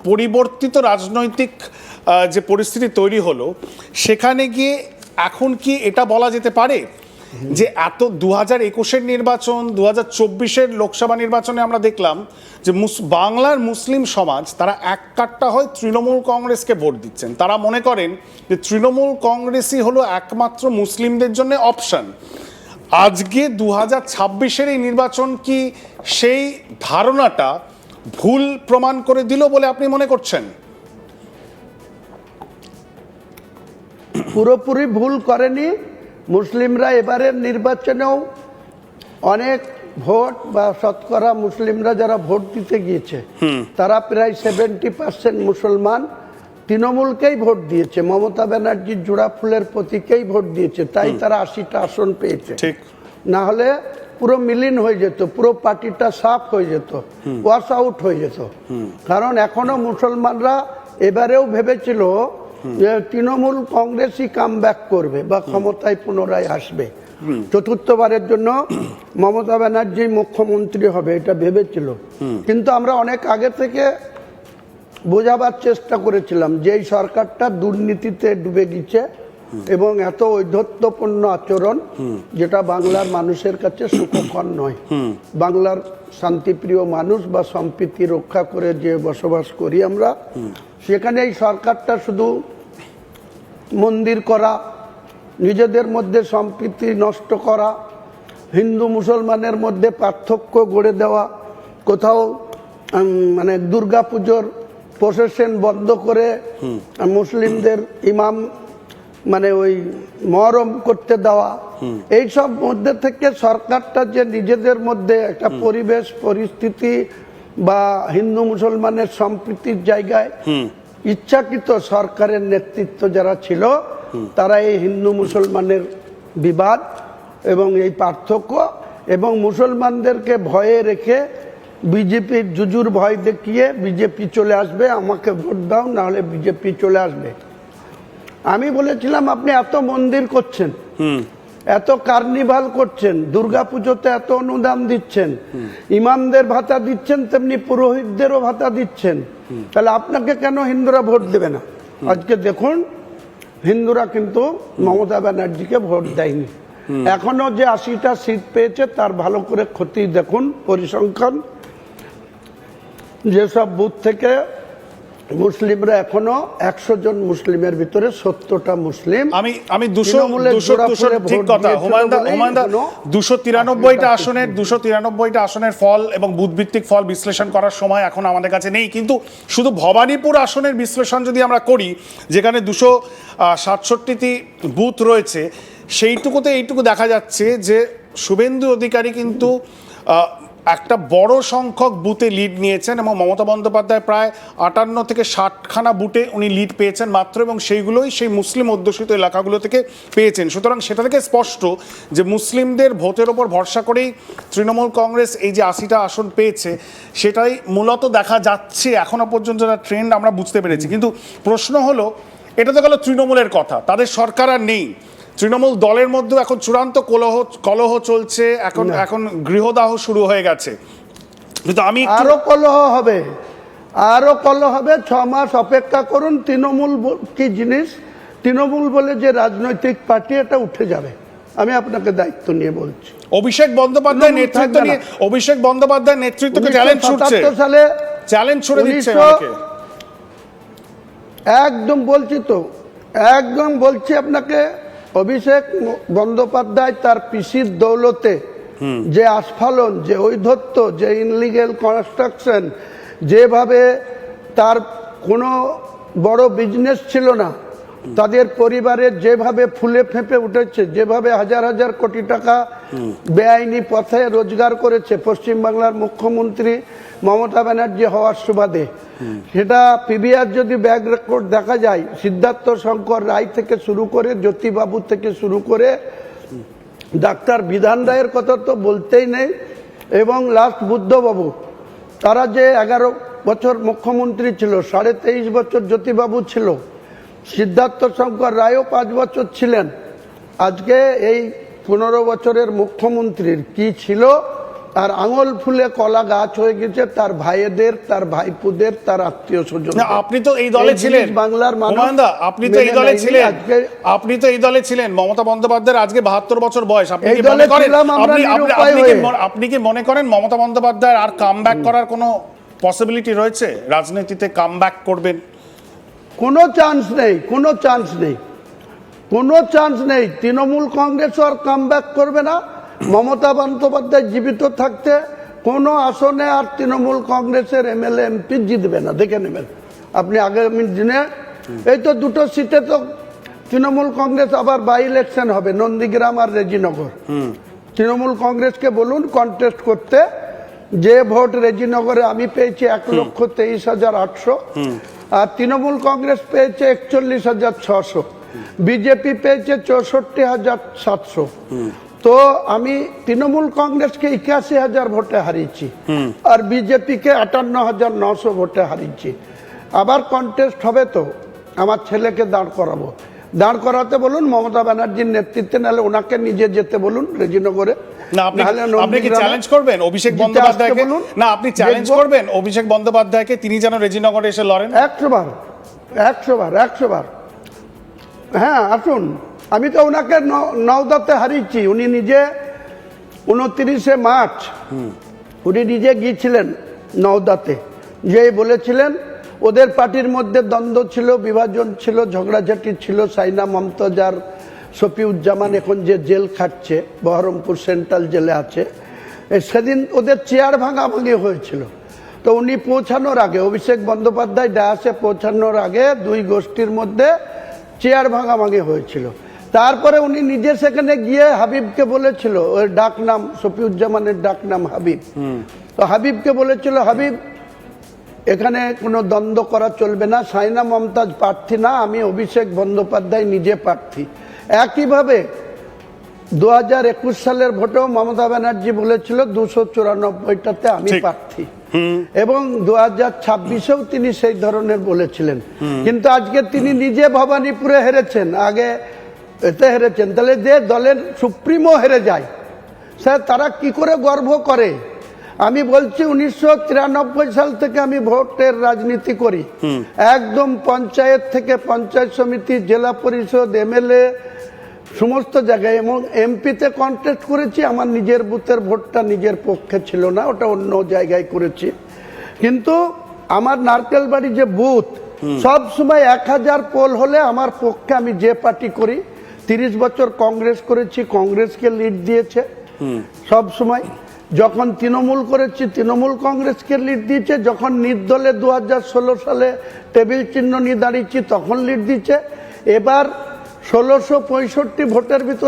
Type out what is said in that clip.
পরিবর্তিত রাজনৈতিক যে পরিস্থিতি তৈরি হলো, সেখানে গিয়ে এখন কি এটা বলা যেতে পারে যে এত 2021-এর নির্বাচন, 2024-এর লোকসভা নির্বাচনে আমরা দেখলাম যে বাংলার মুসলিম সমাজ তারা এক কাট্টা হয় তৃণমূল কংগ্রেসকে ভোট দিচ্ছেন। তারা মনে করেন যে তৃণমূল কংগ্রেসই হলো একমাত্র মুসলিমদের জন্য অপশন। আজকে 2026-এর এই নির্বাচন কি সেই ধারণাটা ভুল প্রমাণ করে দিল বলে আপনি মনে করছেন? পুরোপুরি ভুল করেনি। মুসলিমরা এবারের নির্বাচনেও অনেক ভোট বা শতকরা মুসলিমরা যারা ভোট দিতে গিয়েছে তারা প্রায় 70% মুসলমান তৃণমূলকেই ভোট দিয়েছে, মমতা ব্যানার্জির জোড়া ফুলের প্রতীকেই ভোট দিয়েছে, তাই তারা 80টা আসন পেয়েছে। না হলে পুরো মিলিন হয়ে যেত, পুরো পার্টিটা সাফ হয়ে যেত, ওয়াশ আউট হয়ে যেত। কারণ এখনো মুসলমানরা এবারেও ভেবেছিল যে তৃণমূল কংগ্রেসই কামব্যাক করবে বা ক্ষমতায় পুনরায় আসবে, চতুর্থবারের জন্য মমতা ব্যানার্জি মুখ্যমন্ত্রী হবে, এটা ভেবেছিল। কিন্তু আমরা অনেক আগে থেকে বোঝাবার চেষ্টা করেছিলাম যে এই সরকারটা দুর্নীতিতে ডুবে গেছে এবং এত ঔদ্ধত্যপূর্ণ আচরণ যেটা বাংলার মানুষের কাছে সুখকর নয়। বাংলার শান্তিপ্রিয় মানুষ বা সম্প্রীতি রক্ষা করে যে বসবাস করি আমরা, সেখানে এই সরকারটা শুধু মন্দির করা, নিজেদের মধ্যে সম্প্রীতি নষ্ট করা, হিন্দু মুসলমানের মধ্যে পার্থক্য গড়ে দেওয়া, কোথাও মানে দুর্গাপুজোর প্রসেশন বন্ধ করে মুসলিমদের ইমাম মানে ওই মহরম করতে দেওয়া, এইসব মধ্যে থেকে সরকারটা যে নিজেদের মধ্যে একটা পরিবেশ পরিস্থিতি বা হিন্দু মুসলমানের সম্প্রীতির জায়গায় ইচ্ছাকৃত সরকারের নেতৃত্ব যারা ছিল তারা এই হিন্দু মুসলমানের বিবাদ এবং এই পার্থক্য এবং মুসলমানদেরকে ভয়ে রেখে বিজেপির জুজুর ভয় দেখিয়ে বিজেপি চলে আসবে, আমাকে ভোট দাও না হলে বিজেপি চলে আসবে। আমি বলেছিলাম আপনি এত মন্দির করছেন, এত কার্নিভাল করছেন, দুর্গাপুজোতে এত অনুদান দিচ্ছেন, ইমামদের ভাতা দিচ্ছেন, তেমনি পুরোহিতদেরও ভাতা দিচ্ছেন, তাহলে আপনাকে কেন হিন্দুরা ভোট দেবে না? আজকে দেখুন হিন্দুরা কিন্তু মমতা ব্যানার্জিকে ভোট দেয়নি। এখনো যে 80টা সিট পেয়েছে তার ভালো করে ক্ষতি দেখুন, পরিসংখ্যান। যেসব বুথ থেকে মুসলিমরা এখনো 100 জন মুসলিমের ভিতরে 70টা মুসলিম। আমি 293টা আসনের ফল এবং বুথ ভিত্তিক ফল বিশ্লেষণ করার সময় এখন আমাদের কাছে নেই, কিন্তু শুধু ভবানীপুর আসনের বিশ্লেষণ যদি আমরা করি, যেখানে 267টি বুথ রয়েছে, সেইটুকুতে এইটুকু দেখা যাচ্ছে যে শুভেন্দু অধিকারী কিন্তু একটা বড় সংখ্যক বুথে লিড নিয়েছেন এবং মমতা বন্দ্যোপাধ্যায় প্রায় 58 থেকে 60খানা বুথে উনি লিড পেয়েছেন মাত্র, এবং সেইগুলোই সেই মুসলিম অধ্যুষিত এলাকাগুলো থেকে পেয়েছেন। সুতরাং সেটা থেকে স্পষ্ট যে মুসলিমদের ভোটের ওপর ভরসা করেই তৃণমূল কংগ্রেস এই যে 80টা আসন পেয়েছে, সেটাই মূলত দেখা যাচ্ছে এখনো পর্যন্ত ট্রেন্ড আমরা বুঝতে পেরেছি। কিন্তু প্রশ্ন হলো, এটা তো গেল তৃণমূলের কথা, তাদের সরকার আর নেই, তৃণমূল দলের মধ্যে এখন চূড়ান্ত কলহ চলছে, এখন গৃহদাহ শুরু হয়ে গেছে। কিন্তু আমি আরো কলহ হবে, 6 মাস অপেক্ষা করুন। তৃণমূল কি জিনিস, তৃণমূল বলে যে রাজনৈতিক পার্টি, এটা উঠে যাবে। আমি আপনাকে দায়িত্ব নিয়ে বলছি। অভিষেক বন্দ্যোপাধ্যায় নেতৃত্বকে চ্যালেঞ্জ ছুড়ে দিচ্ছে একদম বলছি তো, একদম বলছি আপনাকে। অভিষেক বন্দ্যোপাধ্যায় তার পিসির দৌলতে যে আস্ফালন, যে ঔদ্ধত্য, যে ইনলিগেল কনস্ট্রাকশন, যেভাবে তার কোনো বড় বিজনেস ছিল না, তাদের পরিবারের যেভাবে ফুলে ফেঁপে উঠেছে, যেভাবে হাজার হাজার কোটি টাকা বেআইনি পথে রোজগার করেছে পশ্চিমবাংলার মুখ্যমন্ত্রী মমতা ব্যানার্জি হওয়ার সুবাদে, সেটা পিবিআর যদি ব্যাক রেকর্ড দেখা যায়, সিদ্ধার্থ শঙ্কর রায় থেকে শুরু করে, জ্যোতিবাবু থেকে শুরু করে, ডাক্তার বিধান রায়ের কথা তো বলতেই নেই, এবং লাস্ট বুদ্ধবাবু, তারা যে 11 বছর মুখ্যমন্ত্রী ছিল, 23.5 বছর জ্যোতিবাবু ছিল, সিদ্ধার্থ শঙ্কর রায়ও 5 বছর ছিলেন। আজকে এই 15 বছরের মুখ্যমন্ত্রীর কি ছিল আর আঙুল ফুলে কলা গাছ হয়ে গেছে তার ভাইদের, তার ভাইপুদের, তার আত্মীয় স্বজন। আপনি তো এই দলে ছিলেন বাংলার মানুষ, আপনি তো এই দলে ছিলেন, আপনি তো এই দলে ছিলেন। মমতা বন্দ্যোপাধ্যায়ের আজকে 72 বছর বয়স। আপনি কি মনে করেন, আপনি কি মনে করেন মমতা বন্দ্যোপাধ্যায়ের আর কামব্যাক করার কোনো পসিবিলিটি রয়েছে? রাজনীতিতে কামব্যাক করবেন? কোনো চান্স নেই, কোনো চান্স নেই, কোনো চান্স নেই। তৃণমূল কংগ্রেস আর কামব্যাক করবে না। মমতা বন্দ্যোপাধ্যায় জীবিত থাকতে কোনো আসনে আর তৃণমূল কংগ্রেসের এমএলএ এমপি জিতবে না, দেখে নেবেন আপনি আগামী দিনে। এই তো দুটো সিটে তো তৃণমূল কংগ্রেস আবার বাই ইলেকশন হবে, নন্দীগ্রাম আর রেজিনগর। তৃণমূল কংগ্রেসকে বলুন কন্টেস্ট করতে। যে ভোট রেজিনগরে আমি পেয়েছি 1,23,800, আর তৃণমূল কংগ্রেস পেয়েছে 41,600, বিজেপি পেয়েছে 64,700। তো আমি তৃণমূল কংগ্রেসকে 81,000 ভোটে হারিয়েছি, আর বিজেপিকে 58,900 ভোটে হারিয়েছি। আবার কন্টেস্ট হবে তো, আমার ছেলেকে দাঁড় করাবো। দাঁড় করাতে বলুন মমতা ব্যানার্জির নেতৃত্বে, নাহলে ওনাকে নিজে যেতে বলুন রেজিনগরে। না, আপনি কি চ্যালেঞ্জ করবেন অভিষেক বন্দ্যোপাধ্যায়কে? না, আপনি চ্যালেঞ্জ করবেন অভিষেক বন্দ্যোপাধ্যায়কে, তিনি যেন রেজিনগরে এসে লড়েন? 100 বার। হ্যাঁ, আসুন। আমি তো ওনাকে নওদাতে হারিয়েছি। উনি নিজে 29শে মার্চ উনি নিজে গিয়েছিলেন নওদাতে, যে বলেছিলেন ওদের পার্টির মধ্যে দ্বন্দ্ব ছিল, বিভাজন ছিল, ঝগড়াঝাটি ছিল। সাইনা মমতাজ আর শফিউজ্জামান এখন যে জেল খাটছে, বহরমপুর সেন্ট্রাল জেলে আছে, সেদিন ওদের চেয়ার ভাঙাভাঙি হয়েছিল। তো উনি পৌঁছানোর আগে, অভিষেক বন্দ্যোপাধ্যায় ডায়াসে পৌঁছানোর আগে দুই গোষ্ঠীর মধ্যে চেয়ার ভাঙাভাঙি হয়েছিল। তারপরে উনি নিজে সেখানে গিয়ে হাবিবকে বলেছিল, ওর ডাক নাম শফিউজ্জামানের ডাক নাম হাবিব, তো হাবিবকে বলেছিল, হাবিব এখানে কোনো দ্বন্দ্ব করা চলবে না, সাইনা মমতাজ প্রার্থী না, আমি অভিষেক বন্দ্যোপাধ্যায় নিজে প্রার্থী। একইভাবে 2021 সালের ভোটেও মমতা ব্যানার্জি বলেছিল 294টাতে আমি প্রার্থী, এবং 2026-এও তিনি সেই ধরনের বলেছিলেন। কিন্তু আজকে তিনি নিজে ভবানীপুরে হেরেছেন, আগে এতে হেরেছেন। তাহলে যে দলের সুপ্রিমো হেরে যায়, স্যার তারা কি করে গর্ব করে? আমি বলছি 1993 সাল থেকে আমি ভোটের রাজনীতি করি, একদম পঞ্চায়েত থেকে পঞ্চায়েত সমিতি, জেলা পরিষদ, এমএলএ, সমস্ত জায়গায়, এবং এমপিতে কন্টেস্ট করেছি। আমার নিজের বুথের ভোটটা নিজের পক্ষে ছিল না, ওটা অন্য জায়গায় করেছি। কিন্তু আমার নারকেলবাড়ি যে বুথ, সব সময় 1000 পোল হলে আমার পক্ষে, আমি যে পার্টি করি, 30 বছর কংগ্রেস করেছি, কংগ্রেসকে লিড দিয়েছে সব সময়। যখন তৃণমূল করেছি, তৃণমূল কংগ্রেসকে লিড দিয়েছে। যখন নির্দলে 2016 সালে টেবিল চিহ্ন নিয়ে দাঁড়িয়েছি, তখন লিড দিচ্ছে। এবার 1665 ভোটের ভিতরে